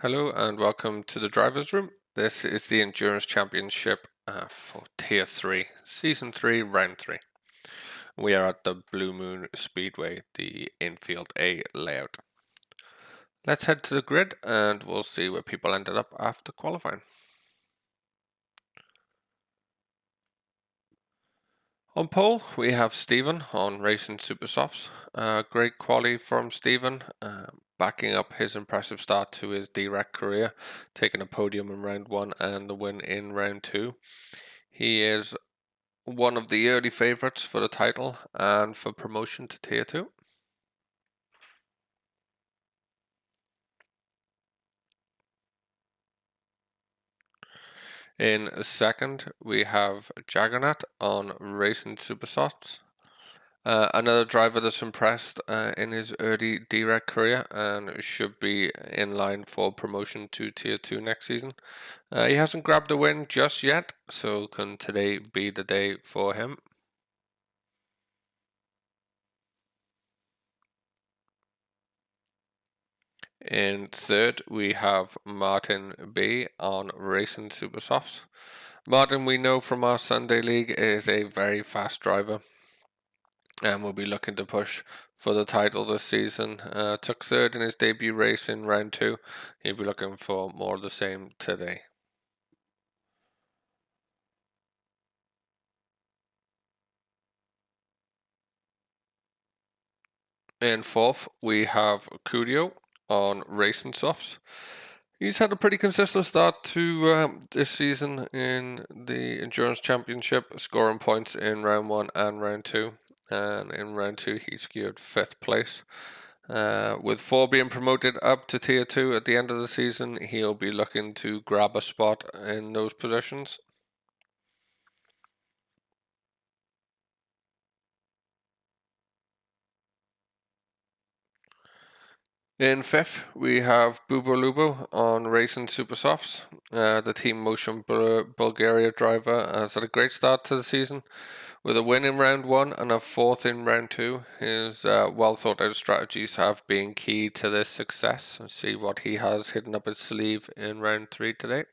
Hello and welcome to the Drivers Room. This is the Endurance Championship for Tier 3, Season 3, Round 3. We are at the Blue Moon Speedway, the infield A layout. Let's head to the grid and we'll see where people ended up after qualifying. On pole, we have Stephen on Racing Super Softs. Great quality from Stephen, backing up his impressive start to his direct career, taking a podium in round 1 and the win in round 2. He is one of the early favourites for the title and for promotion to Tier 2. In second, we have Jaggernaut on Racing Super Softs. Another driver that's impressed in his early direct career and should be in line for promotion to Tier 2 next season. He hasn't grabbed a win just yet, so can today be the day for him? In third, we have Martin B on Racing Super Softs. Martin, we know from our Sunday League, is a very fast driver and will be looking to push for the title this season. Took third in his debut race in round 2. He'll be looking for more of the same today. In fourth, we have Cudio on Racing Softs. He's had a pretty consistent start to this season in the Endurance Championship, scoring points in round 1 and round 2. And in round 2, he secured 5th place. With 4 being promoted up to Tier 2 at the end of the season, he'll be looking to grab a spot in those positions. In 5th, we have Bubo Lubo on Racing Super Softs. The Team Motion Bulgaria driver has had a great start to the season with a win in round 1 and a 4th in round 2. His well thought out strategies have been key to this success. Let's see what he has hidden up his sleeve in round 3 today.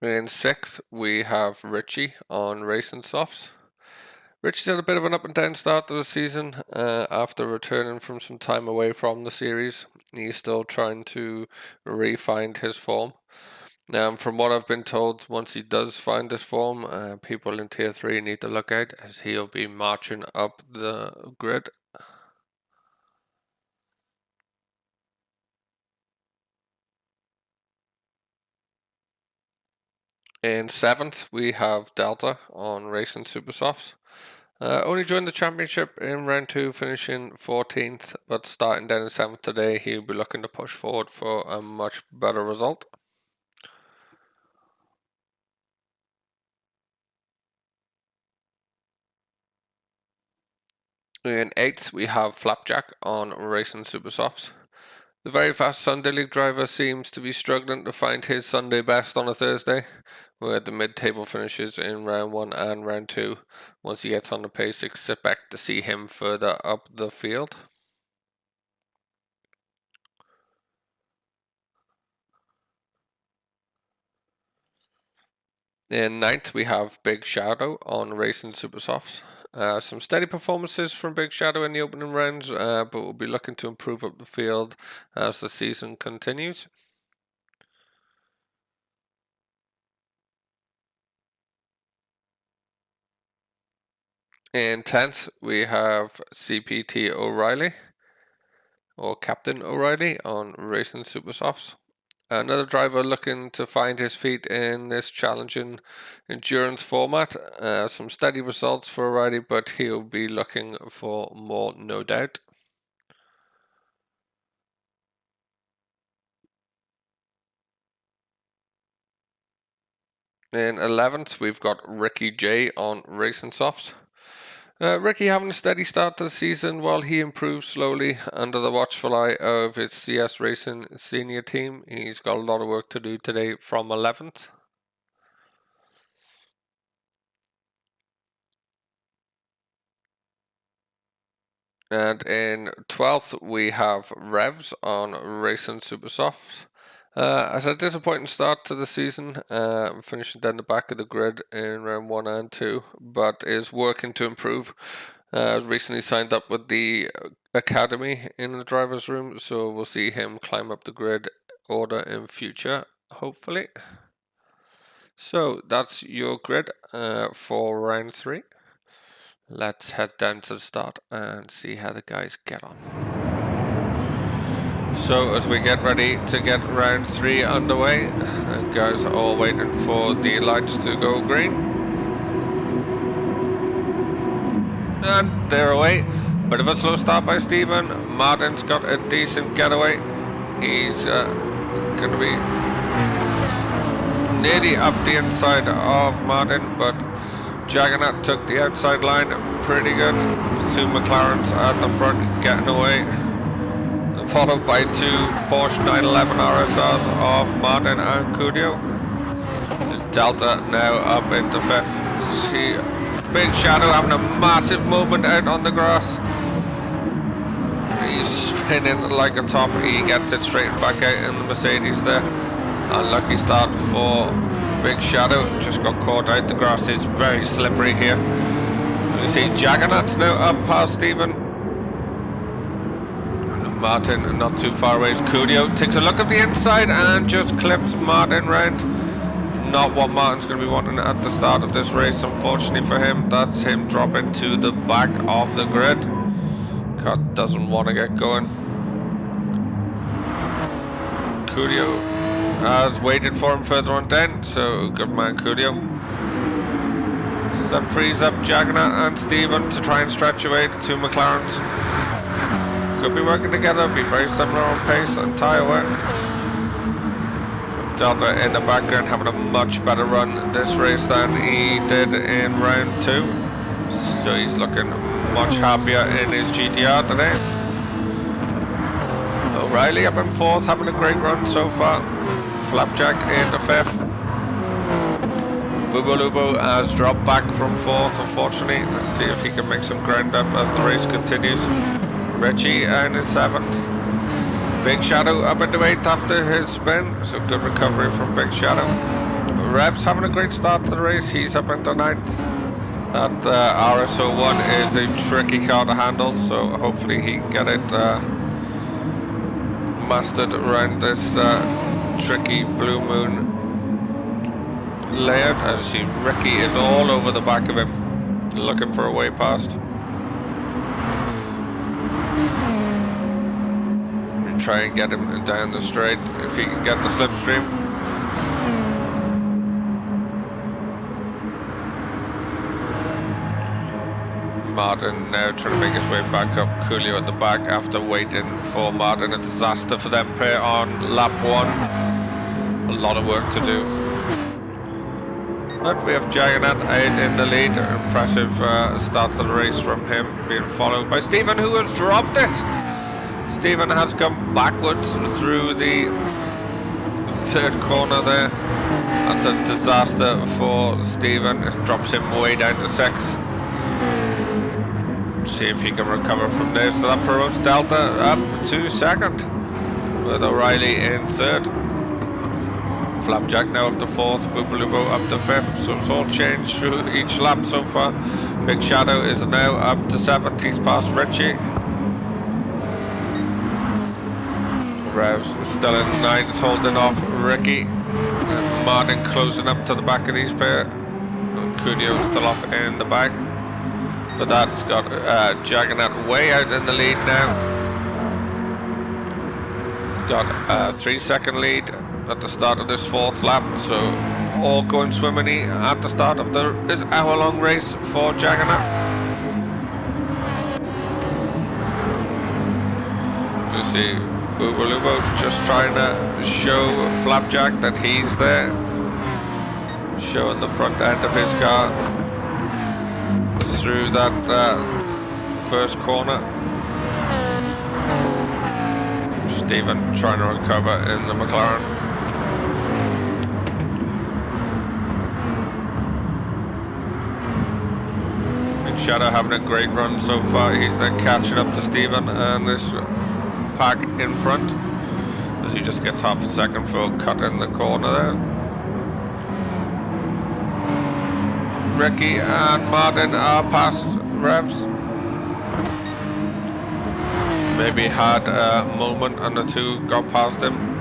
In 6th, we have Richie on Racing Softs. Richie's had a bit of an up and down start to the season after returning from some time away from the series. He's still trying to re-find his form. From what I've been told, once he does find his form, people in Tier 3 need to look out as he'll be marching up the grid. In 7th, we have Delta on Racing Super Softs. Only joined the championship in round 2, finishing 14th, but starting down in 7th today, he'll be looking to push forward for a much better result. In 8th, we have Flapjack on Racing Super Softs. The very fast Sunday League driver seems to be struggling to find his Sunday best on a Thursday, where the mid-table finishes in round 1 and round 2. Once he gets on the pace, expect to see him further up the field. In 9th, we have Big Shadow on Racing Super Softs. Some steady performances from Big Shadow in the opening rounds, but we'll be looking to improve up the field as the season continues. In 10th, we have CPT O'Reilly, or Captain O'Reilly, on Racing Super Softs. Another driver looking to find his feet in this challenging endurance format. Some steady results for O'Reilly, but he'll be looking for more, no doubt. In 11th, we've got Ricky J on Racing Softs. Ricky having a steady start to the season while he improves slowly under the watchful eye of his CS Racing senior team. He's got a lot of work to do today from 11th. And in 12th, we have Revs on Racing Supersoft. As a disappointing start to the season, finishing down the back of the grid in round 1 and 2, but is working to improve. Recently signed up with the academy in the driver's room, so we'll see him climb up the grid order in future, hopefully. So that's your grid for round 3. Let's head down to the start and see how the guys get on. So as we get ready to get round 3 underway, guys are all waiting for the lights to go green. And they're away. Bit of a slow start by Stephen. Martin's got a decent getaway. He's going to be nearly up the inside of Martin, but Jaggernaut took the outside line pretty good. 2 McLarens at the front getting away, followed by 2 Porsche 911 RSRs of Martin and Cudio. Delta now up into 5th. See Big Shadow having a massive moment out on the grass. He's spinning like a top. He gets it straightened back out in the Mercedes there. Unlucky start for Big Shadow. Just got caught out. The grass is very slippery here. As you see, Jaggernaut's now up past Stephen. Martin not too far away. Cudio takes a look at the inside and just clips Martin round. Not what Martin's going to be wanting at the start of this race, unfortunately for him. That's him dropping to the back of the grid. Car doesn't want to get going. Cudio has waited for him further on down, so good man Cudio. That frees up Jaggernaut and Stephen to try and stretch away the 2 McLarens. Could be working together, be very similar on pace and tyre wear. Delta in the background having a much better run this race than he did in round 2. So he's looking much happier in his GTR today. O'Reilly up in 4th, having a great run so far. Flapjack into 5th. Bubulubu has dropped back from 4th, unfortunately. Let's see if he can make some ground up as the race continues. Richie in his 7th. Big Shadow up into 8th after his spin, so good recovery from Big Shadow. Reb's having a great start to the race. He's up into 9th. That RS01 is a tricky car to handle, so hopefully he can get it mastered around this tricky Blue Moon layout. As you see, Ricky is all over the back of him, looking for a way past. We try and get him down the straight if he can get the slipstream. Martin now trying to make his way back up. Coolio at the back after waiting for Martin. A disaster for them pair on lap 1. A lot of work to do. But we have Jaggernaut out in the lead. Impressive start to the race from him, being followed by Stephen, who has dropped it. Stephen has come backwards through the 3rd corner there. That's a disaster for Stephen. It drops him way down to 6th. See if he can recover from there. So that promotes Delta up to 2nd, with O'Reilly in 3rd. Flapjack now up to 4th, Boobaloobo up to 5th. So it's all changed through each lap so far. Big Shadow is now up to 7th. He's past Richie. Revs still in 9th, holding off Ricky. And Martin closing up to the back of these pair. Cudio still off in the back. But that's got Jaggernaut way out in the lead now. He's got a 3-second lead at the start of this 4th lap, so all going swimmingly at the start of this hour-long race for Jaggernaut. You see Boobaloobo just trying to show Flapjack that he's there, showing the front end of his car through that 1st corner. Stephen trying to recover in the McLaren. Big Shadow having a great run so far. He's then catching up to Stephen and this pack in front as he just gets half a second for cutting the corner there. Ricky and Martin are past Revs. Maybe had a moment and the two got past him.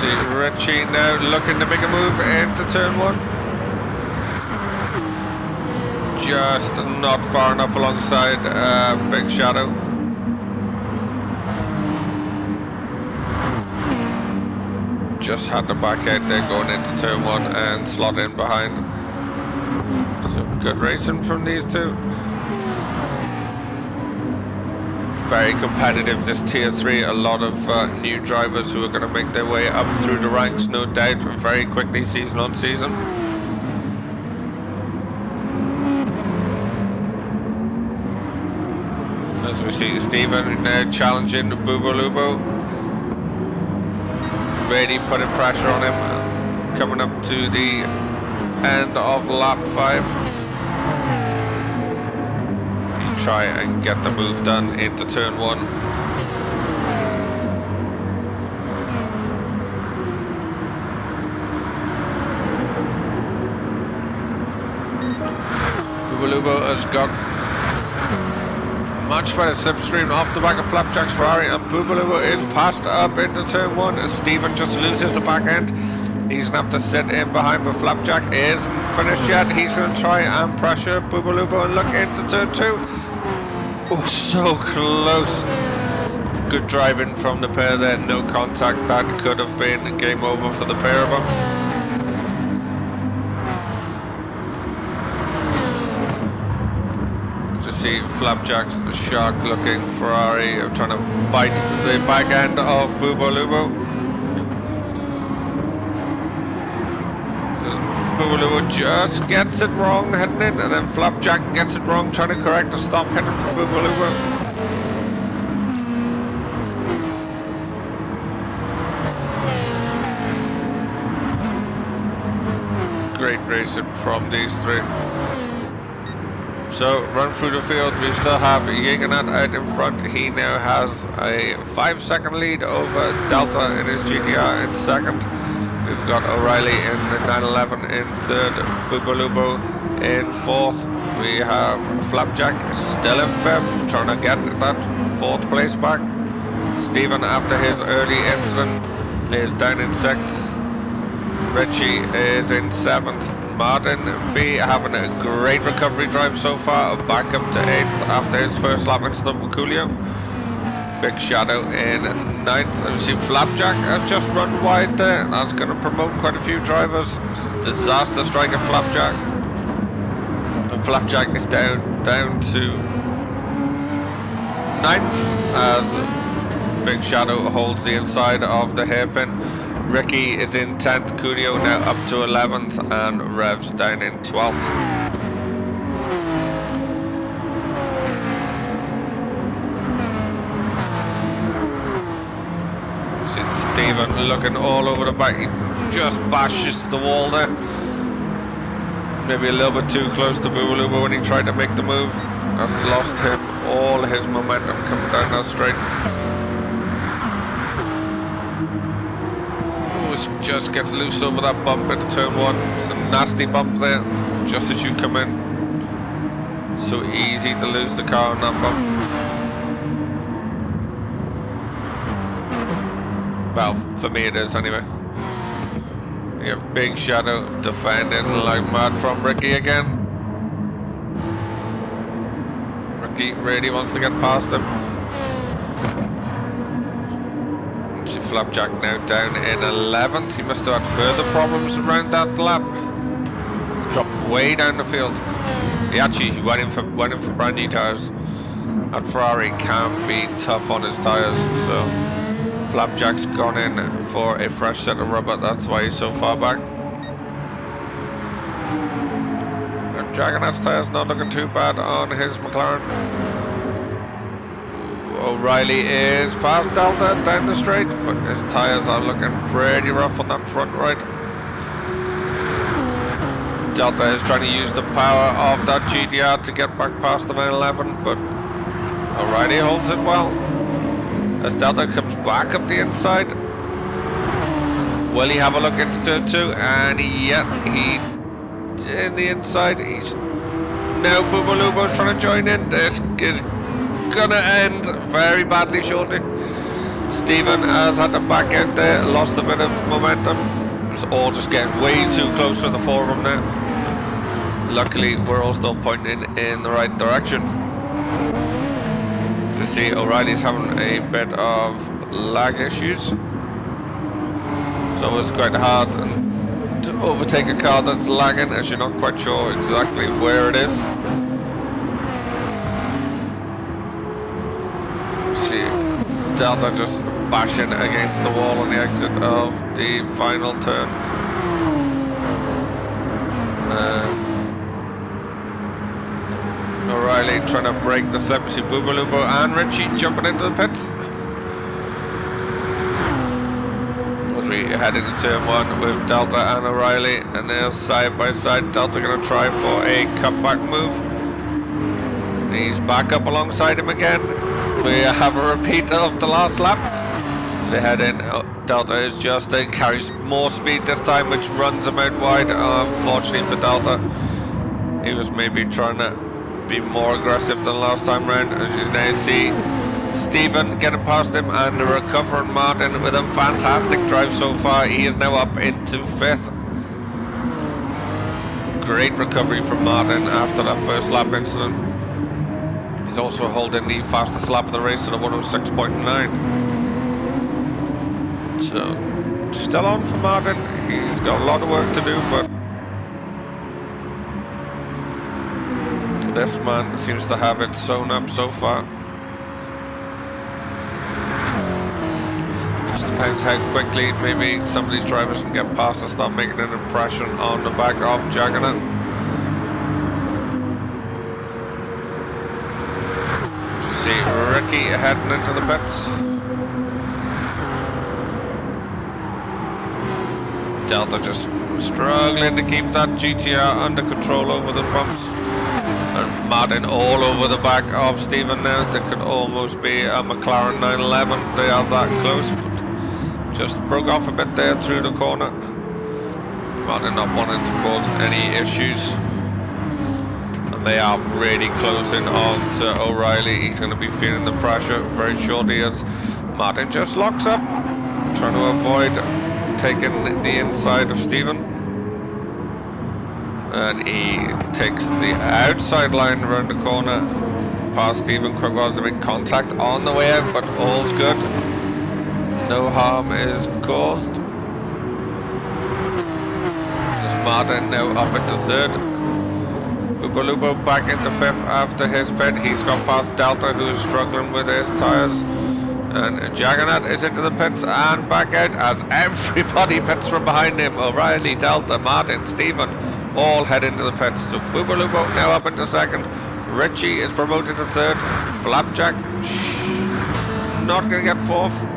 See Richie now looking to make a move into turn 1. Just not far enough alongside Big Shadow. Just had the back out there going into turn 1 and slot in behind. So good racing from these two. Very competitive, this tier 3. A lot of new drivers who are going to make their way up through the ranks, no doubt, very quickly, season on season. As we see Stephen now challenging Bubolubo, really putting pressure on him, coming up to the end of lap 5. Try and get the move done into turn 1. Bubolubo has got much better slipstream off the back of Flapjack's Ferrari, and Bubolubo is passed up into turn 1 as Stephen just loses the back end. He's going to have to sit in behind, but Flapjack isn't finished yet. He's going to try and pressure Bubolubo and look into turn 2. Oh, so close. Good driving from the pair there, no contact. That could have been game over for the pair of them. Just see Flapjack's shark looking Ferrari trying to bite the back end of Bubolubo. Bubolubo just gets it wrong heading in, and then Flapjack gets it wrong trying to correct the stop heading for Bubolubo. Great racing from these three. So run through the field, we still have Yeganat out in front. He now has a 5-second lead over Delta in his GTR in second. We've got O'Reilly in the 911 in third, Bubolubo in fourth. We have Flapjack still in fifth, trying to get that 4th place back. Stephen, after his early incident, is down in 6th. Richie is in 7th. Martin B having a great recovery drive so far, back up to 8th after his first lap incident with Coolio. Big Shadow in 9th, and we see Flapjack has just run wide there. That's going to promote quite a few drivers. This is disaster striking Flapjack. And Flapjack is down to 9th as Big Shadow holds the inside of the hairpin. Ricky is in 10th, Coolio now up to 11th, and Revs down in 12th. Stephen looking all over the back, he just bashes the wall there. Maybe a little bit too close to Bubolubo when he tried to make the move. That's lost him all his momentum coming down that straight. Oh, just gets loose over that bump into turn 1. It's a nasty bump there, just as you come in. So easy to lose the car on that bump. Well, for me it is anyway. You have Big Shadow defending like mad from Ricky again. Ricky really wants to get past him. See Flapjack now down in 11th. He must have had further problems around that lap. He's dropped way down the field. He actually went in for brand new tyres. That Ferrari can be tough on his tyres, so Flapjack's gone in for a fresh set of rubber, that's why he's so far back. Dragonet's tyres not looking too bad on his McLaren. O'Reilly is past Delta down the straight, but his tyres are looking pretty rough on that front right. Delta is trying to use the power of that GDR to get back past the 911, but O'Reilly holds it well. As Delta comes back up the inside, will he have a look into turn 2? And yet he in the inside. He's now Bubulubo's trying to join in. This is gonna end very badly shortly. Stephen has had to back out there, lost a bit of momentum. It's all just getting way too close to the four of them now. Luckily, we're all still pointing in the right direction. As you see, O'Reilly's having a bit of lag issues, so it's quite hard to overtake a car that's lagging as you're not quite sure exactly where it is. See Delta just bashing against the wall on the exit of the final turn. O'Reilly trying to break the slip. See Bubulubo and Richie jumping into the pits. As we head into turn 1 with Delta and O'Reilly, and they're side by side. Delta going to try for a cutback move. He's back up alongside him again. We have a repeat of the last lap. They head in. Delta is just carries more speed this time, which runs him out wide. Unfortunately for Delta, he was maybe trying to be more aggressive than last time round. As you now see Stephen getting past him and recovering Martin with a fantastic drive so far. He is now up into 5th. Great recovery from Martin after that first lap incident. He's also holding the fastest lap of the race at a 106.9. So still on for Martin. He's got a lot of work to do, but this man seems to have it sewn up so far. Just depends how quickly maybe some of these drivers can get past and start making an impression on the back of Juggernaut. As you see Ricky heading into the pits. Delta just struggling to keep that GTR under control over those bumps. And Martin all over the back of Stephen now. They could almost be a McLaren 911. They are that close, but just broke off a bit there through the corner. Martin not wanting to cause any issues. And they are really closing on to O'Reilly. He's going to be feeling the pressure very shortly as Martin just locks up, trying to avoid taking the inside of Stephen. And he takes the outside line around the corner past Stephen. Quick was to make contact on the way out, but all's good. No harm is caused. Just Martin now up into 3rd. Bubulubo back into 5th after his pit. He's got past Delta, who's struggling with his tyres. And Juggernaut is into the pits and back out as everybody pits from behind him. O'Reilly, Delta, Martin, Stephen all head into the pits. So Bubulubo now up into 2nd. Richie is promoted to 3rd. Flapjack not going to get 4th.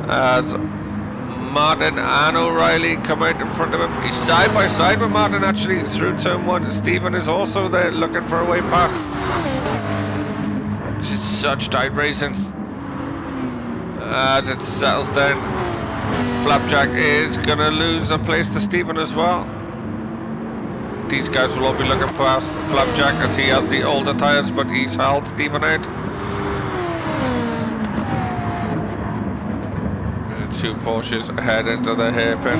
As Martin and O'Reilly come out in front of him. He's side by side with Martin actually through turn 1. Stephen is also there looking for a way past. It's such tight racing. As it settles down, Flapjack is going to lose a place to Stephen as well. These guys will all be looking past Flapjack as he has the older tyres, but he's held Stephen out. The 2 Porsches head into the hairpin.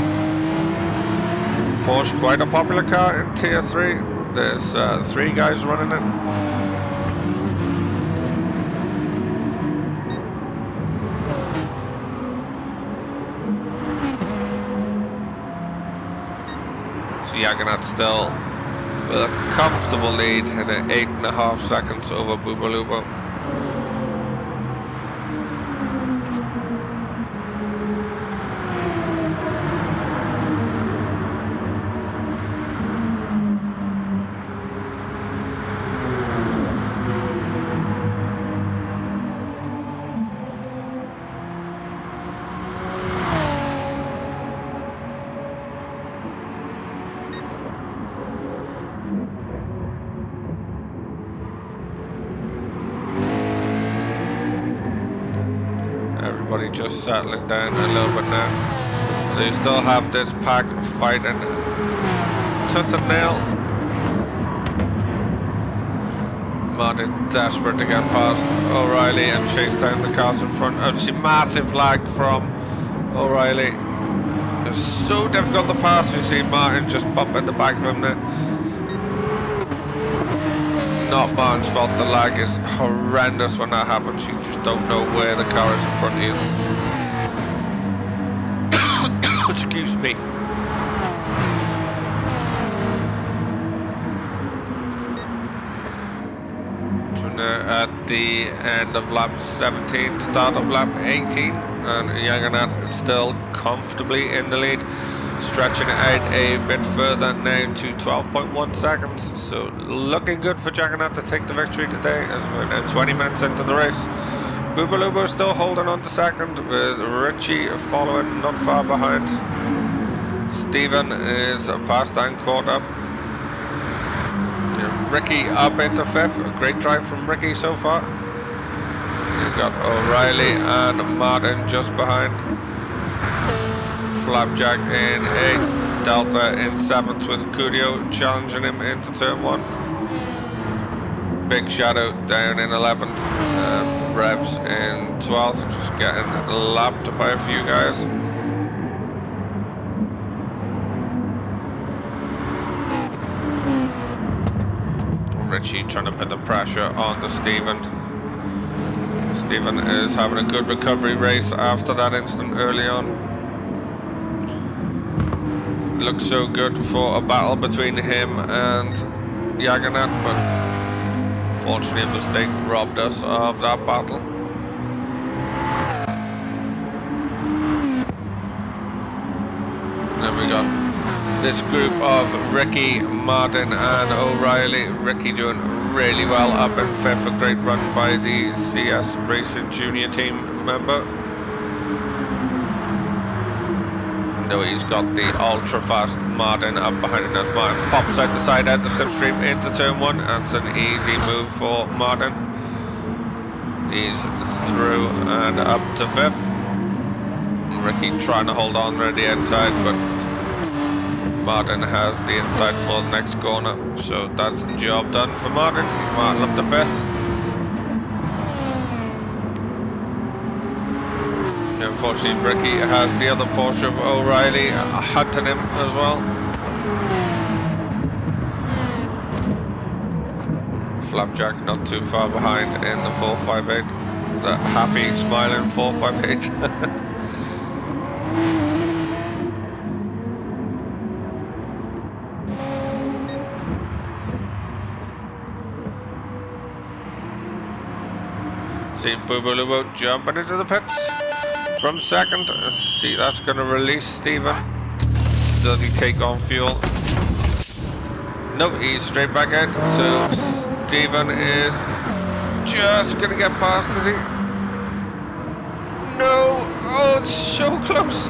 Porsche, quite a popular car in Tier 3. There's 3 guys running it. Juggernaut still with a comfortable lead in at 8.5 seconds over Bubulubo. everybody just settling down a little bit now. They still have this pack fighting tooth and nail. Martin desperate to get past O'Reilly and chase down the cars in front. Obviously massive lag from O'Reilly. It's so difficult to pass. You see Martin just bump in the back of him there. Not Martin's fault, the lag is horrendous when that happens. You just don't know where the car is in front of you. Excuse me. At the end of lap 17, start of lap 18, and Jagannath is still comfortably in the lead, stretching it out a bit further now to 12.1 seconds. So looking good for Jagannath to take the victory today, as we're now 20 minutes into the race. Boobaloobo still holding on to second, with Richie following not far behind. Stephen is past and caught up. Ricky up into fifth. A great drive from Ricky so far. You've got O'Reilly and Martin just behind. Flapjack in 8th. Delta in 7th with Cudio challenging him into turn 1. Big Shadow down in 11th. Revs in 12th. Just getting lapped by a few guys. Richie trying to put the pressure onto Stephen. Stephen is having a good recovery race after that incident early on. Looks so good for a battle between him and Jagannath, but fortunately a mistake robbed us of that battle. Then we got this group of Ricky, Martin and O'Reilly. Ricky doing really well up in 5th, a great run by the CS Racing Junior team member. No, he's got the ultra fast Martin up behind him as Martin pops out the side out the slipstream into turn 1. That's an easy move for Martin. He's through and up to 5th. Ricky trying to hold on around the outside, but Martin has the inside for the next corner, so that's the job done for Martin. Martin up to 5th. Unfortunately, Ricky has the other Porsche of O'Reilly hunting him as well. Flapjack not too far behind in the 458. The happy, smiling 458. See Boobaloo jumping into the pits from second. See, that's going to release Stephen. Does he take on fuel? Nope, he's straight back out. So Stephen is just going to get past, is he? No! Oh, it's so close.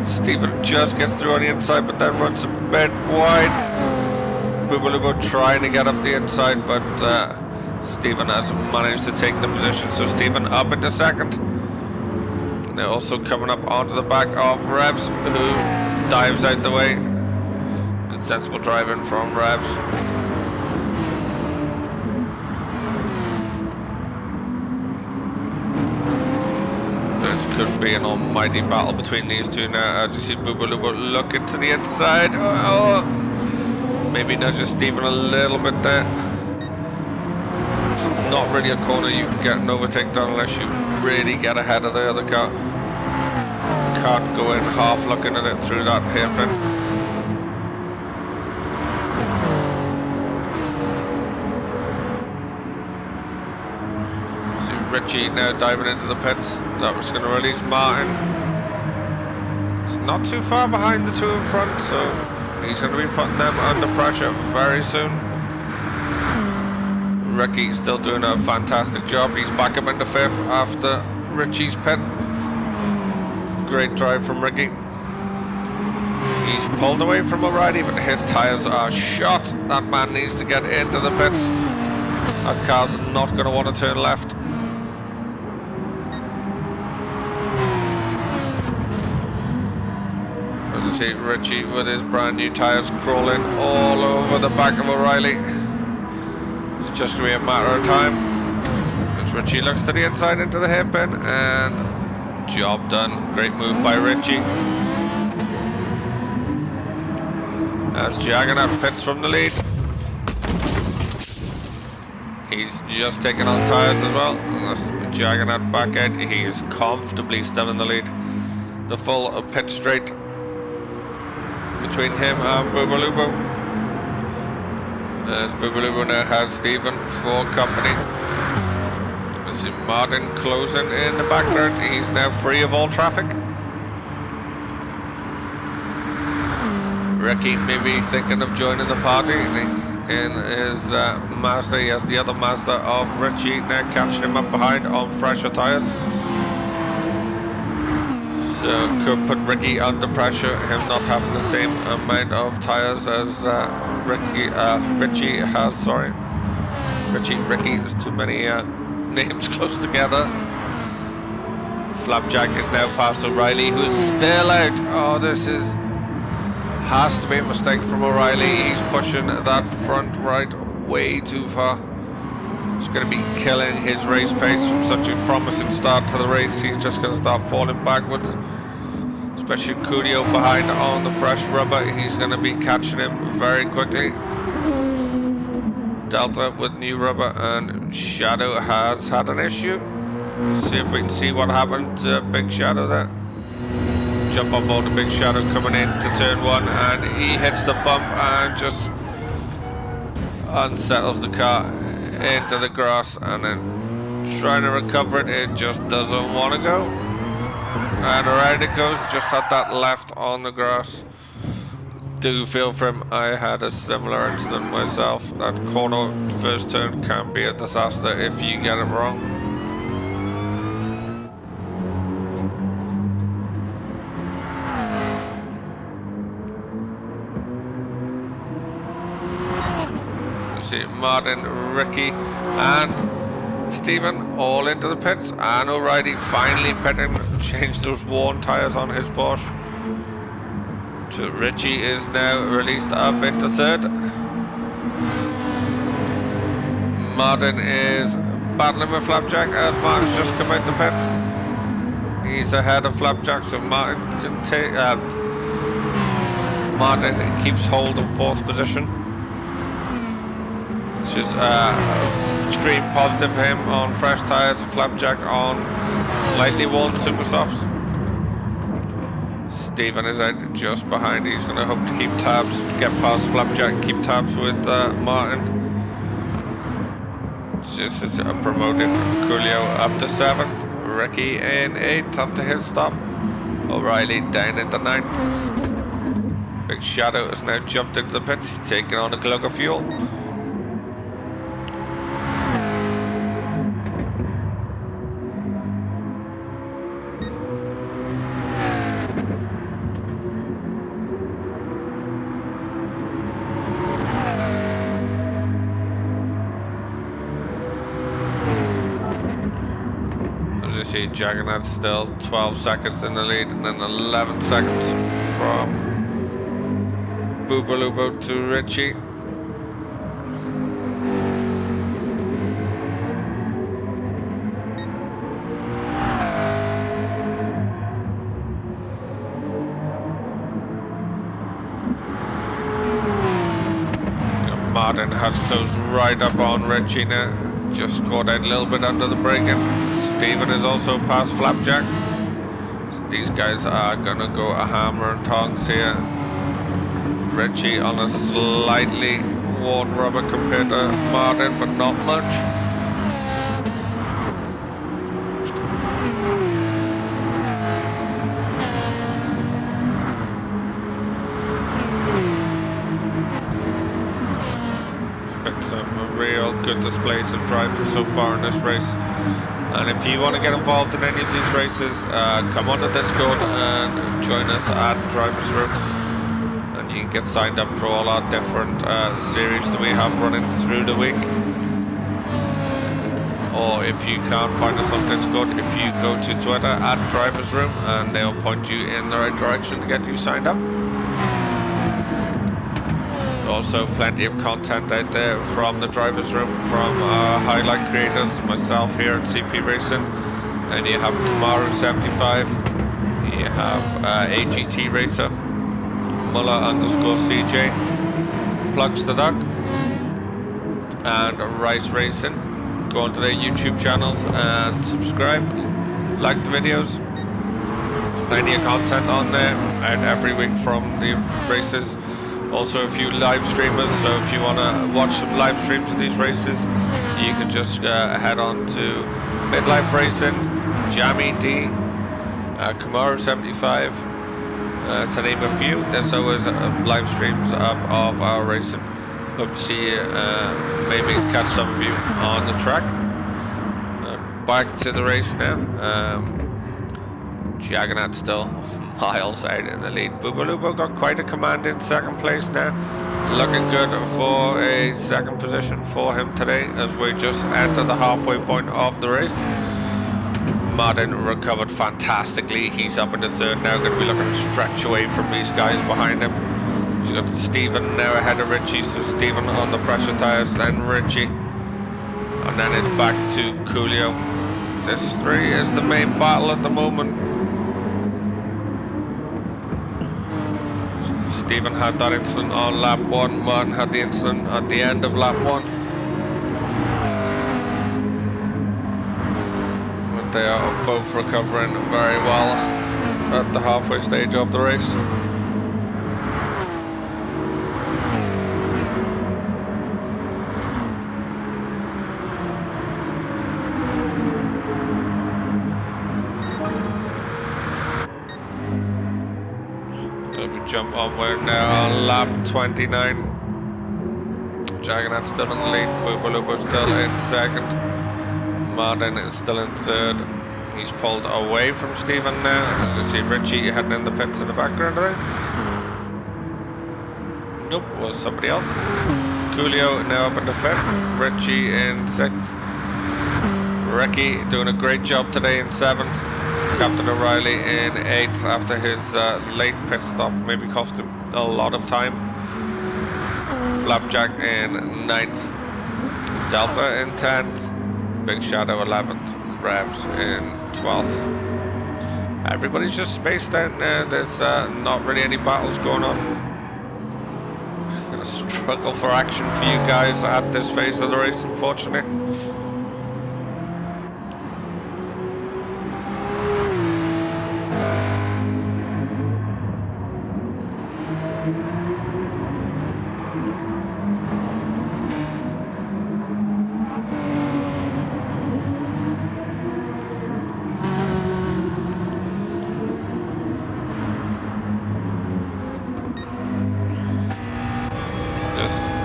Stephen just gets through on the inside, but then runs a bit wide. Boobaloo trying to get up the inside, but Stephen has managed to take the position, so Stephen up into second. And they're also coming up onto the back of Revs, who dives out the way. Good sensible driving from Revs. This could be an almighty battle between these two now. As you see Boobaloo looking to the inside. Oh, maybe nudges Stephen a little bit there. Not really a corner you can get an overtake done unless you really get ahead of the other car. Can't go in half looking at it through that hairpin. See Richie now diving into the pits. That was going to release Martin. It's not too far behind the two in front, so he's going to be putting them under pressure very soon. Ricky still doing a fantastic job. He's back up into 5th after Richie's pit. Great drive from Ricky. He's pulled away from O'Reilly, but his tyres are shot. That man needs to get into the pits. That car's not going to want to turn left. As you see Richie with his brand new tyres crawling all over the back of O'Reilly. It's just going to be a matter of time as Richie looks to the inside into the hairpin, and job done. Great move by Richie. As Jaggernaut pits from the lead. He's just taking on tyres as well. Jaggernaut back end, he is comfortably still in the lead. The full pit straight between him and Boobaloo. As Boobaloo now has Stephen for company. I see Martin closing in the background. He's now free of all traffic. Ricky maybe thinking of joining the party in his Mazda. He has the other Mazda of Richie now catching him up behind on fresher tyres. So could put Ricky under pressure, him not having the same amount of tyres as Richie has, sorry. Ricky, there's too many names close together. Flapjack is now past O'Reilly, who's still out. Oh, this has to be a mistake from O'Reilly. He's pushing that front right way too far. It's going to be killing his race pace from such a promising start to the race. He's just going to start falling backwards. Especially Cudio behind on the fresh rubber. He's going to be catching him very quickly. Delta with new rubber, and Shadow has had an issue. Let's see if we can see what happened to Big Shadow there. Jump on board the Big Shadow coming into turn one, and he hits the bump and just unsettles the car into the grass, and then trying to recover it, it just doesn't want to go. And around it goes, just had that left on the grass. Do feel for him. I had a similar incident myself. That corner first turn can be a disaster if you get it wrong. See Martin, Ricky and Stephen all into the pits, and O'Reilly finally pitting, changed those worn tyres on his Porsche. So Richie is now released up into third. Martin is battling with Flapjack as Martin's just come out the pits. He's ahead of Flapjack, so Martin can take Martin keeps hold of fourth position. Which is extreme positive for him on fresh tyres. Flapjack on slightly worn super softs. Stephen is out just behind. He's going to hope to keep tabs, get past Flapjack, keep tabs with Martin. This is promoted Coolio up to 7th. Ricky in 8th after his stop. O'Reilly down into 9th. Big Shadow has now jumped into the pits. He's taking on a glug of fuel. See Jaggernaut still 12 seconds in the lead, and then 11 seconds from Boobaloo to Richie. Martin has closed right up on Richie now. Just caught out a little bit under the braking. Stephen is also past Flapjack. So these guys are gonna go a hammer and tongs here. Richie on a slightly worn rubber compared to Martin, but not much. Some real good displays of driving so far in this race, and if you want to get involved in any of these races, come on to Discord and join us at Driversroom, and you can get signed up for all our different series that we have running through the week. Or if you can't find us on Discord, if you go to Twitter at Driversroom, and they'll point you in the right direction to get you signed up. also plenty of content out there from the Drivers Room, from highlight creators, myself here at CP Racing, and you have Kamaru 75, you have AGT Racer, Muller_CJ, Plugs the Duck, and Rice Racing. Go onto their YouTube channels and subscribe, like the videos. Plenty of content on there, and every week from the races. Also a few live streamers, so if you want to watch some live streams of these races, you can just head on to Midlife Racing, Jammy D, Kamaru 75, to name a few. There's always live streams up of our racing. Hope to see you, maybe catch some of you on the track. Back to the race now. Jaggernaut still miles out in the lead. Boobaloobo got quite a command in second place now. Looking good for a second position for him today as we just enter the halfway point of the race. Martin recovered fantastically. He's up in the third now, going to be looking to stretch away from these guys behind him. He's got Stephen now ahead of Richie, so Stephen on the pressure tyres, then Richie. And then it's back to Coolio. This 3 is the main battle at the moment. Stephen had that incident on lap 1, Martin had the incident at the end of lap 1. But they are both recovering very well at the halfway stage of the race. Jump on, we're now on lap 29. Jaggernaut still in the lead, Boobaloobo still in second. Martin is still in third. He's pulled away from Stephen now. You see Richie heading in the pits in the background there. Nope, it was somebody else. Coolio now up in the fifth, Richie in sixth. Ricky doing a great job today in seventh. Captain O'Reilly in 8th after his late pit stop, maybe cost him a lot of time. Flapjack in 9th, Delta in 10th, Big Shadow 11th, Revs in 12th. Everybody's just spaced out now, there's not really any battles going on. Gonna struggle for action for you guys at this phase of the race, unfortunately.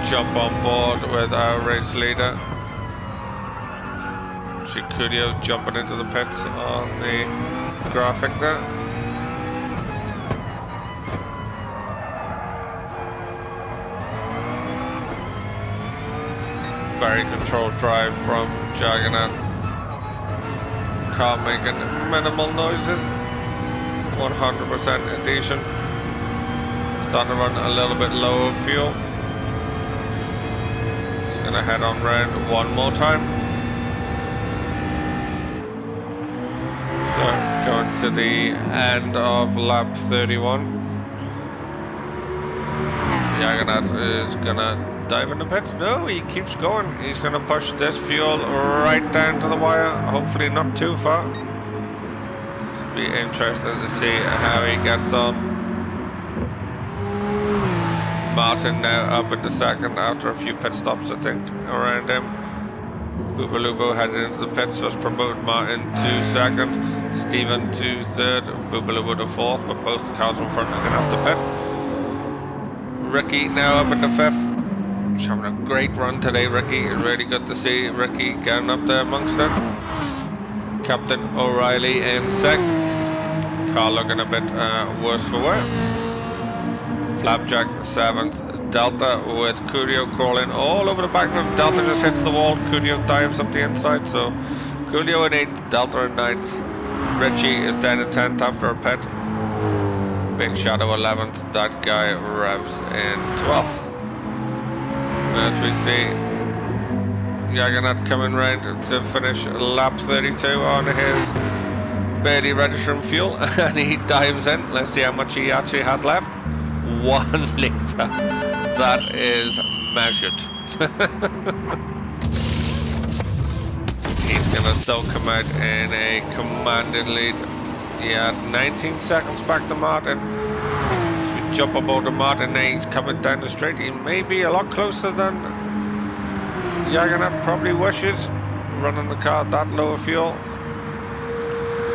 Jump on board with our race leader. Coolio jumping into the pits on the graphic there. Very controlled drive from Jaggernaut. Car making minimal noises. 100% adhesion. Starting to run a little bit low of fuel. Gonna head on round one more time. So going to the end of lap 31. Jaggernaut is gonna dive in the pits. No, he keeps going. He's gonna push this fuel right down to the wire. Hopefully not too far. It'll be interesting to see how he gets on. Martin now up in the second after a few pit stops, I think, around him. Boobaloobo headed into the pits, so it's promoted Martin to second, Stephen to third, Boobaloobo to fourth, but both the cars in front are going to have to pit. Ricky now up in the fifth. He's having a great run today, Ricky. Really good to see Ricky getting up there amongst them. Captain O'Reilly in sixth. Car looking a bit worse for wear. Flapjack 7th, Delta with Coolio crawling all over the back of him. Delta just hits the wall, Coolio dives up the inside, so Coolio in 8th, Delta in 9th. Richie is down in 10th after a pit. Big Shadow 11th, that guy Revs in 12th. As we see Jagannath coming round to finish lap 32 on his barely registering fuel, and he dives in. Let's see how much he actually had left. 1 litre. That is measured. He's gonna still come out in a commanding lead. Yeah, 19 seconds back to Martin. As we jump aboard the Martin, now he's coming down the straight. He may be a lot closer than Jagannath probably wishes, running the car at that lower fuel.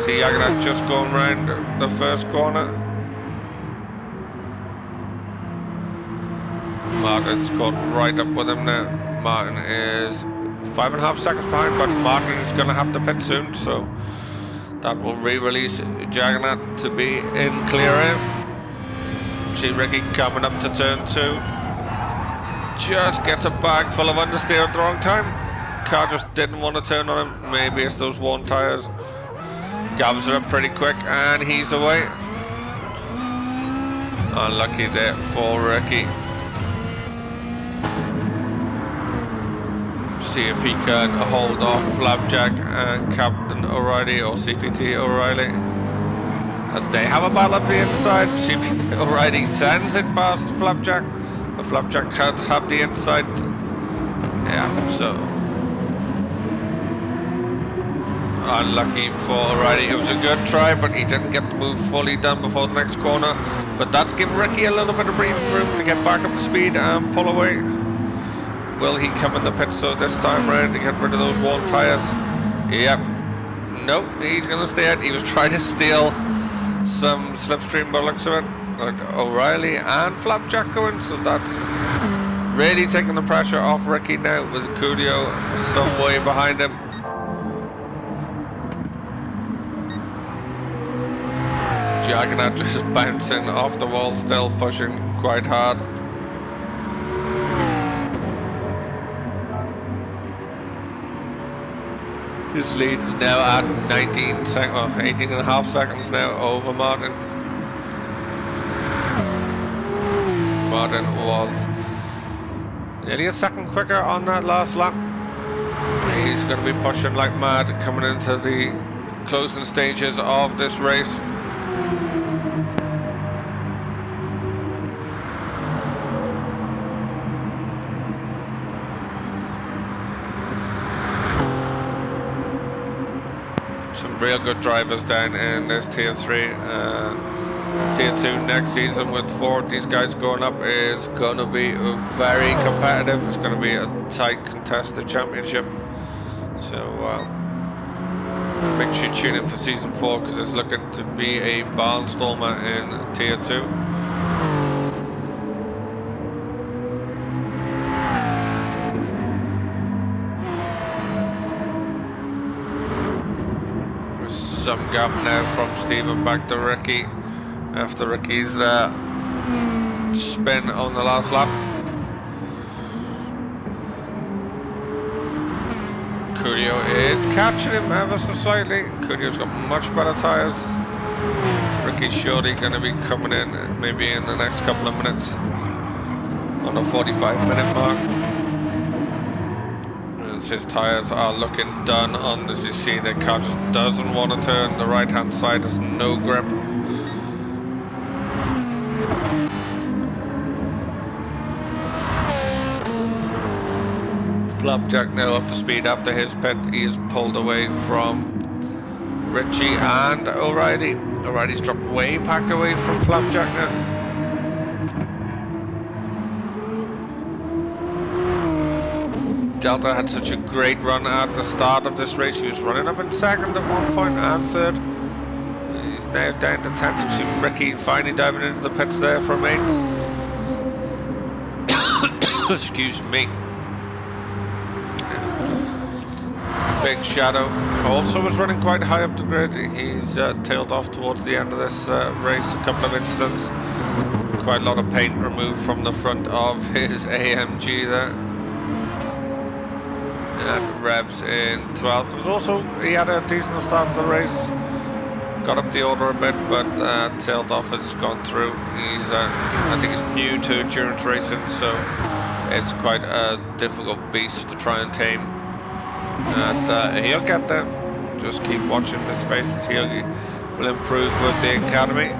See Jagannath just going round the first corner. Martin's caught right up with him now. Martin is 5.5 seconds behind, but Martin is going to have to pit soon, so that will re-release Jagannath to be in clear air. See Ricky coming up to turn 2. Just gets a bag full of understeer at the wrong time. Car just didn't want to turn on him. Maybe it's those worn tyres. Gabs it up pretty quick, and he's away. Unlucky there for Ricky. See if he can hold off Flapjack and Captain O'Reilly, or CPT O'Reilly, as they have a battle up the inside. CPT O'Reilly sends it past Flapjack, but Flapjack can't have the inside. Yeah, so unlucky for O'Reilly. It was a good try, but he didn't get the move fully done before the next corner. But that's given Ricky a little bit of breathing room to get back up to speed and pull away. Will he come in the pit so this time round to get rid of those worn tyres? Yep. Nope, he's going to stay out. He was trying to steal some slipstream by the looks of it. But O'Reilly and Flapjack going, so that's really taking the pressure off Ricky now, with Coolio some way behind him. Jagannath just bouncing off the wall, still pushing quite hard. His lead is now at 18.5 seconds now over Martin. Martin was nearly a second quicker on that last lap. He's going to be pushing like mad coming into the closing stages of this race. Some real good drivers down in this Tier 3. Tier 2 next season, with 4 of these guys going up, is going to be very competitive. It's going to be a tight contested championship. So make sure you tune in for season 4, because it's looking to be a barnstormer in Tier 2. Some gap now from Stephen back to Ricky after Ricky's spin on the last lap. Coolio is catching him ever so slightly. Coolio's got much better tyres. Ricky's surely going to be coming in maybe in the next couple of minutes on the 45-minute mark. His tyres are looking done on, as you see, the car just doesn't want to turn. The right hand side has no grip. Flapjack now up to speed after his pit. He's pulled away from Richie and O'Reilly. O'Reilly's dropped way back away from Flapjack now. Delta had such a great run at the start of this race. He was running up in second at one point and third. He's now down to 10th. We've seen Ricky finally diving into the pits there from 8th. Excuse me. Big Shadow also was running quite high up the grid. He's tailed off towards the end of this race. A couple of incidents. Quite a lot of paint removed from the front of his AMG there. And Rebs in 12th. It was also, he had a decent start to the race. Got up the order a bit, but tailed off as he's gone through. He's, I think he's new to endurance racing, so It's quite a difficult beast to try and tame, and he'll get there. Just keep watching his spaces. He will improve with the academy.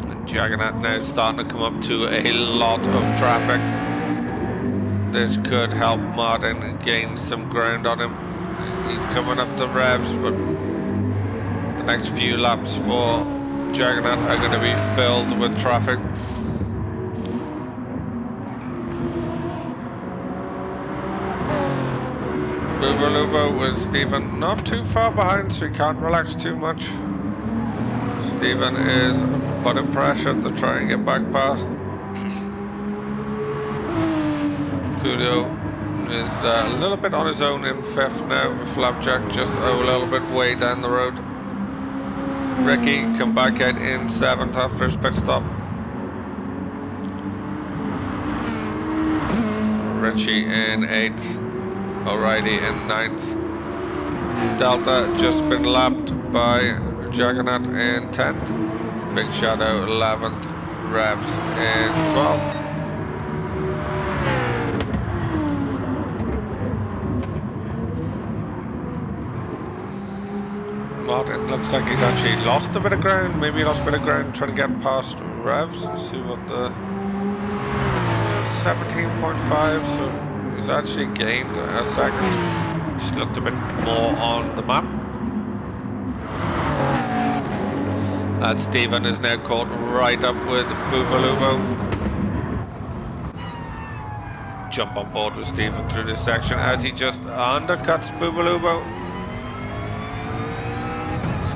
And Juggernaut now is starting to come up to a lot of traffic. This could help Martin gain some ground on him. He's coming up the revs, but the next few laps for Juggernaut are going to be filled with traffic. Lubo with Stephen not too far behind, so he can't relax too much. Stephen is putting pressure to try and get back past. Kudo is a little bit on his own in 5th now, with Flapjack just a little bit way down the road. Ricky come back out in 7th after his pit stop. Richie in 8th. O'Reilly in 9th. Delta just been lapped by Juggernaut in 10th. Big Shadow 11th. Revs in 12th. Martin looks like he's actually lost a bit of ground. Maybe he lost a bit of ground trying to get past Revs. Let's see what the 17.5. So he's actually gained a second. Just looked a bit more on the map. And Stephen is now caught right up with Boobalubo. Jump on board with Stephen through this section as he just undercuts Boobalubo.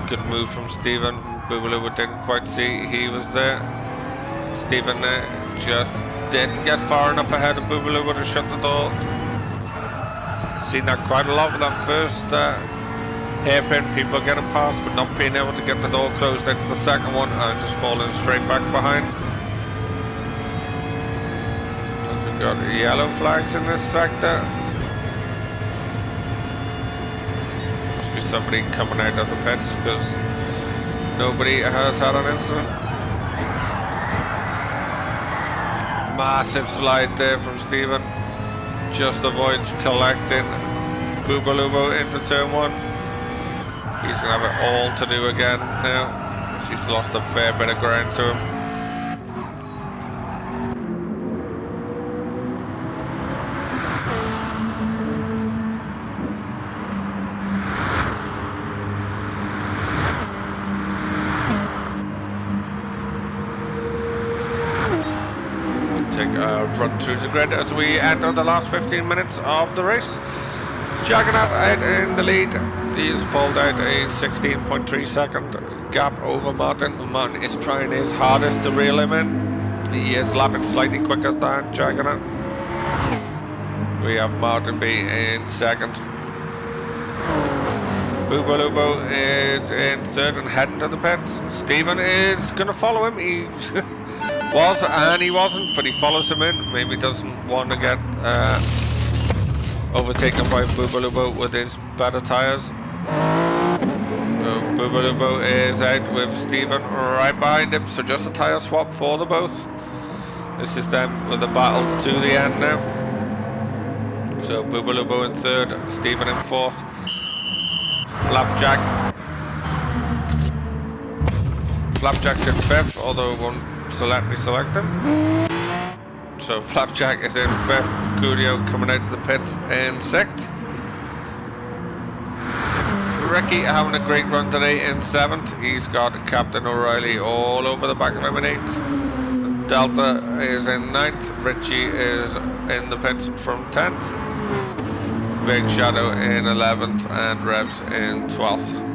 Good move from Stephen. Boobalubo didn't quite see he was there. Stephen just didn't get far enough ahead of Boobalubo to shut the door. Seen that quite a lot with that first hairpin. People getting past but not being able to get the door closed into the second one and just falling straight back behind. We've got yellow flags in this sector. Must be somebody coming out of the pits because nobody has had an incident. Massive slide there from Stephen. Just avoids collecting Boobalubo into turn 1. He's going to have it all to do again now. He's lost a fair bit of ground to him. Take a run through the grid as we enter the last 15 minutes of the race. Juggernaut out in the lead. He's pulled out a 16.3 second gap over Martin. Martin is trying his hardest to reel him in. He is lapping slightly quicker than Juggernaut. We have Martin B in 2nd. Boobalubo is in 3rd and heading to the pits. Stephen is going to follow him. He was and he wasn't, but he follows him in. Maybe doesn't want to get overtaken by Boobalubo with his better tyres. Boobalubo is out with Stephen right behind him, so just a tyre swap for the both. This is them with the battle to the end now. So Boobalubo in 3rd, Stephen in 4th. Flapjack's in 5th, although it won't let me select him. So Flapjack is in 5th. Curio coming out of the pits in 6th. Ricky having a great run today in 7th. He's got Captain O'Reilly all over the back of him in 8th. Delta is in 9th. Richie is in the pits from 10th. Big Shadow in 11th and Revs in 12th.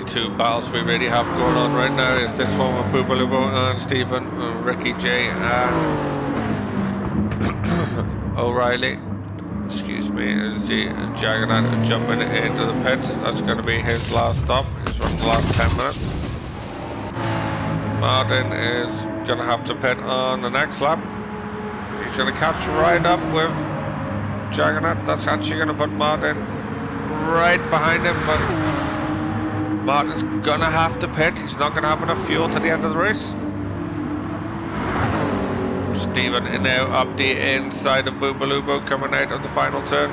Two battles we really have going on right now is this one with Boobalubo and Stephen, Ricky J and O'Reilly. Excuse me, as the Juggernaut jumping into the pits. That's going to be his last stop. He's run the last 10 minutes. Martin is going to have to pit on the next lap. He's going to catch right up with Juggernaut. That's actually going to put Martin right behind him, but Martin's going to have to pit. He's not going to have enough fuel to the end of the race. Stephen now up the inside of Boobalubo, coming out of the final turn.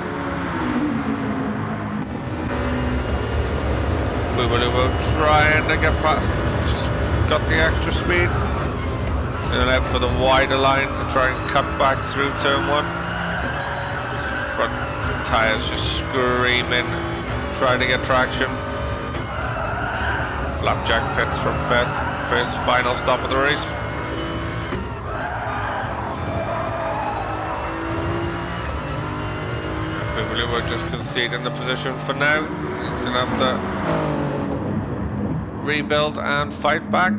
Boobalubo trying to get past, just got the extra speed. And out for the wider line to try and cut back through turn 1. Front tyres just screaming, trying to get traction. Flapjack pits from 5th for his final stop of the race. We're just conceding the position for now. He's going to have to rebuild and fight back.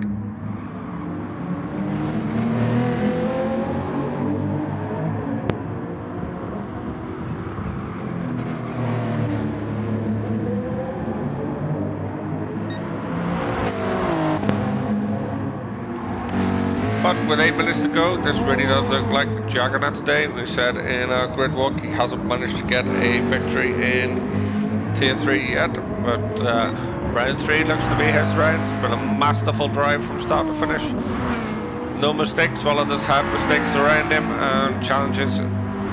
But with 8 minutes to go, this really does look like Juggernaut's day. We said in our grid walk he hasn't managed to get a victory in Tier 3 yet, but round 3 looks to be his round. It's been a masterful drive from start to finish. No mistakes, while others had mistakes around him and challenges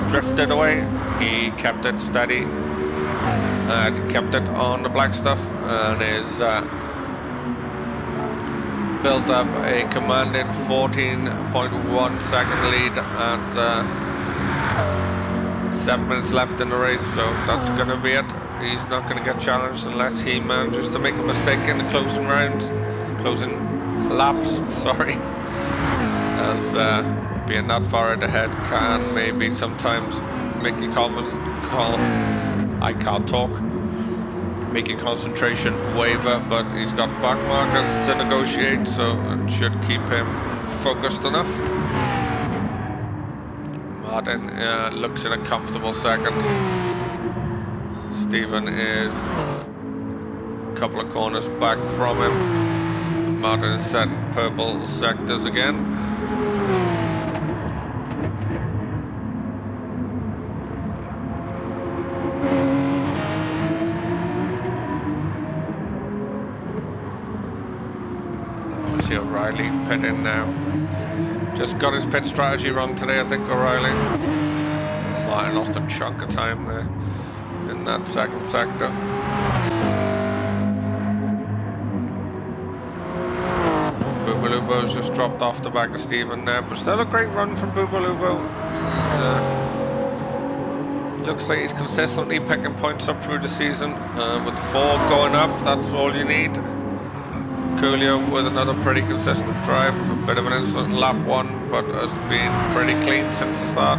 drifted away. He kept it steady and kept it on the black stuff, and is built up a commanding 14.1 second lead at 7 minutes left in the race, so that's going to be it. He's not going to get challenged unless he manages to make a mistake in the closing laps, sorry, as being that far out ahead can maybe sometimes make you I can't talk. Making concentration waver, but he's got back markers to negotiate, so it should keep him focused enough. Martin looks in a comfortable second. Stephen is a couple of corners back from him. Martin is setting purple sectors again. O'Reilly pit in now. Just got his pit strategy wrong today, I think, O'Reilly. Martin lost a chunk of time there in that second sector. Boobalubo's just dropped off the back of Stephen now, but still a great run from Boobalubo. Looks like he's consistently picking points up through the season. With 4 going up, that's all you need. Coolio with another pretty consistent drive, a bit of an incident in lap 1, but has been pretty clean since the start.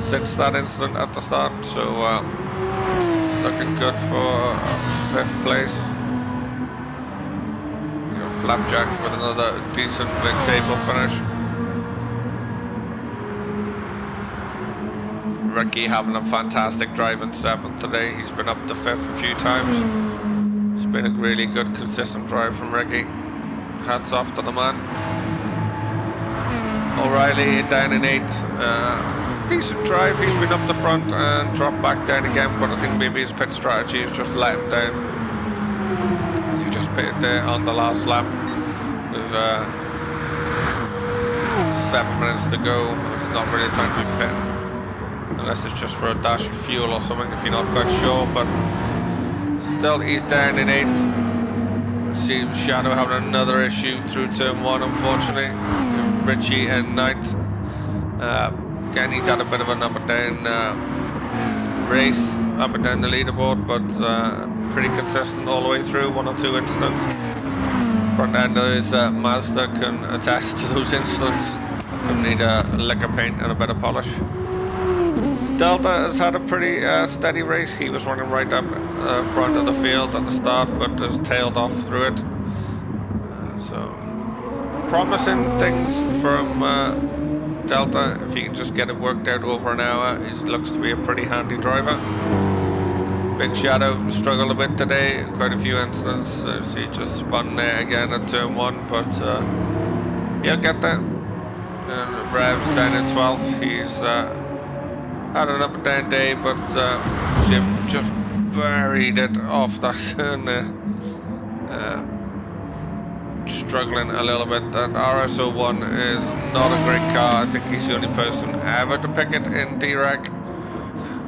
Since that incident at the start, so it's looking good for 5th place. You know, Flapjack with another decent mid-table finish. Ricky having a fantastic drive in 7th today. He's been up to 5th a few times. It's been a really good, consistent drive from Ricky. Hats off to the man. O'Reilly down in 8th. Decent drive. He's been up the front and dropped back down again, but I think maybe his pit strategy has just let him down. As he just pitted there on the last lap with 7 minutes to go. It's not really time to be pitting, unless it's just for a dash of fuel or something, if you're not quite sure, but still, he's down in 8th. See Shadow having another issue through turn 1, unfortunately. Richie in 9th. Again, he's had a bit of an up and down race, up and down the leaderboard, but pretty consistent all the way through, 1 or 2 incidents. Front end of his Mazda can attest to those incidents. He'll need a lick of paint and a bit of polish. Delta has had a pretty steady race. He was running right up front of the field at the start, but has tailed off through it. So promising things from Delta. If he can just get it worked out over an hour, he looks to be a pretty handy driver. Big Shadow struggled a bit today. Quite a few incidents. So he just spun there again at turn 1, but he'll get there. And Rev's down in 12th. He's had an up and down day, but Sim just buried it off that turn there. Struggling a little bit. That RS01 is not a great car. I think he's the only person ever to pick it in D-Rec.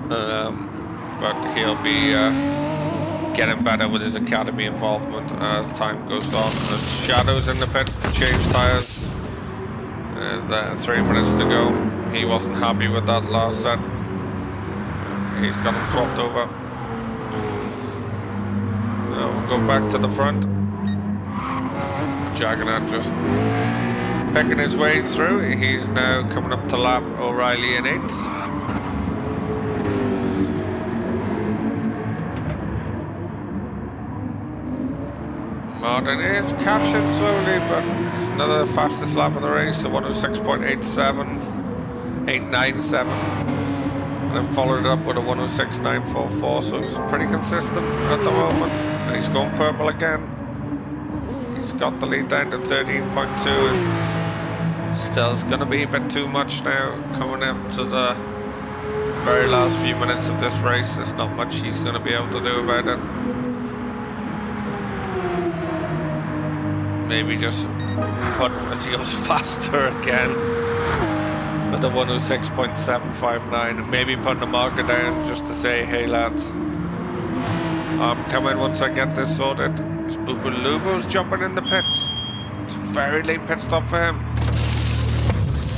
But he'll be getting better with his academy involvement as time goes on. There's Shadows in the pits to change tyres. 3 minutes to go. He wasn't happy with that last set. He's got him swapped over. We'll go back to the front. Juggernaut just picking his way through. He's now coming up to lap O'Reilly in 8th. Martin is catching slowly, but it's another fastest lap of the race, a 106.87, 897, and then followed it up with a 106.944, so he's pretty consistent at the moment, and he's going purple again. He's got the lead down to 13.2. Still, it's going to be a bit too much now, coming up to the very last few minutes of this race. There's not much he's going to be able to do about it. Maybe just put as he goes faster again with the 106.759, and maybe putting the marker down just to say, hey lads, I'm coming once I get this sorted. Lubo's jumping in the pits. It's a very late pit stop for him.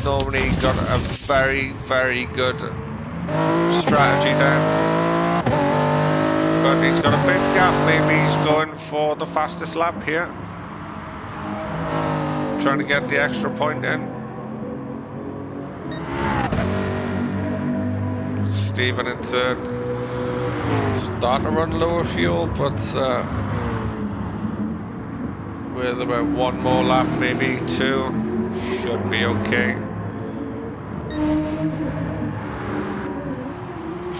Normally got a very, very good strategy down, but he's got a big gap. Maybe he's going for the fastest lap here, trying to get the extra point in. Stephen in 3rd. Starting to run lower fuel, but with about one more lap, maybe 2, should be okay.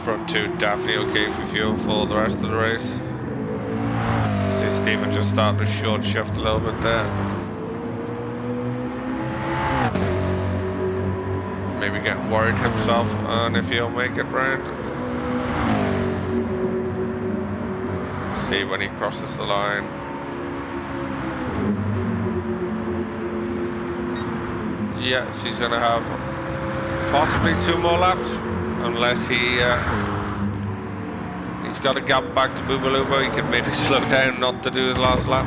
Front 2 definitely okay for fuel for the rest of the race. See Stephen just starting to short shift a little bit there. Maybe getting worried himself on if he'll make it round. See when he crosses the line. Yes, he's going to have possibly 2 more laps, unless he's got a gap back to Lubo. He can maybe slow down not to do the last lap.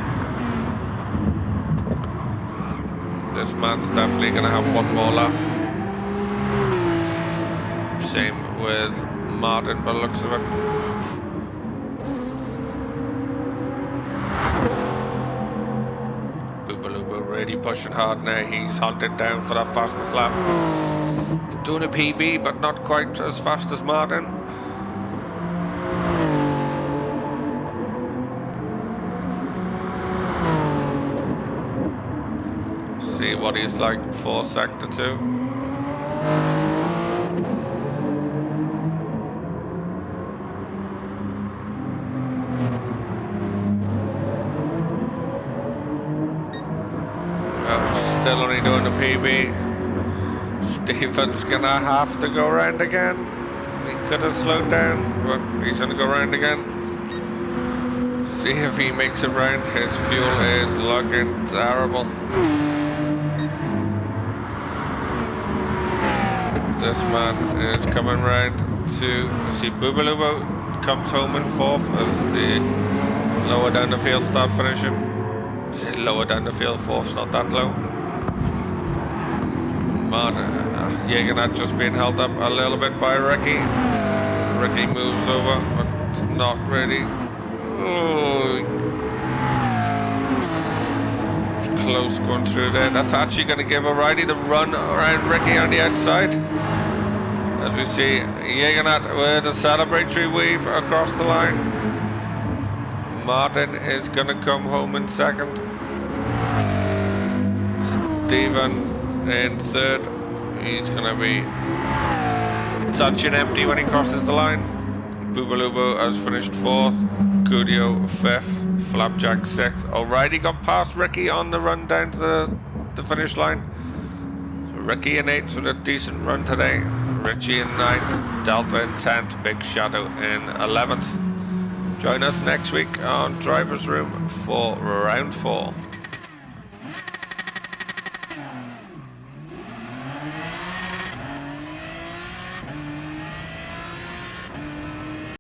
This man's definitely going to have 1 more lap. Same with Martin by the looks of it. Really pushing hard now. He's hunted down for that fastest lap. He's doing a PB, but not quite as fast as Martin. See what he's like for sector 2. Still only doing the PB. Stephen's gonna have to go round again. He could have slowed down, but he's gonna go round again. See if he makes it round. His fuel is looking terrible. This man is coming round to see Lubo comes home in 4th as the lower down the field start finishing. See, lower down the field, 4th's not that low. Jaegernaut just being held up a little bit by Ricky. Ricky moves over, but it's not really. Oh, it's close going through there. That's actually going to give O'Reilly the run around Ricky on the outside. As we see Jaegernaut with a celebratory weave across the line. Martin is going to come home in 2nd. Stephen in 3rd. He's going to be touching empty when he crosses the line. Lubo has finished 4th. Cudio 5th. Flapjack 6th. O'Reilly got past Ricky on the run down to the finish line. Ricky in 8th with a decent run today. Richie in 9th, Delta in 10th, Big Shadow in 11th. Join us next week on Driver's Room for round 4.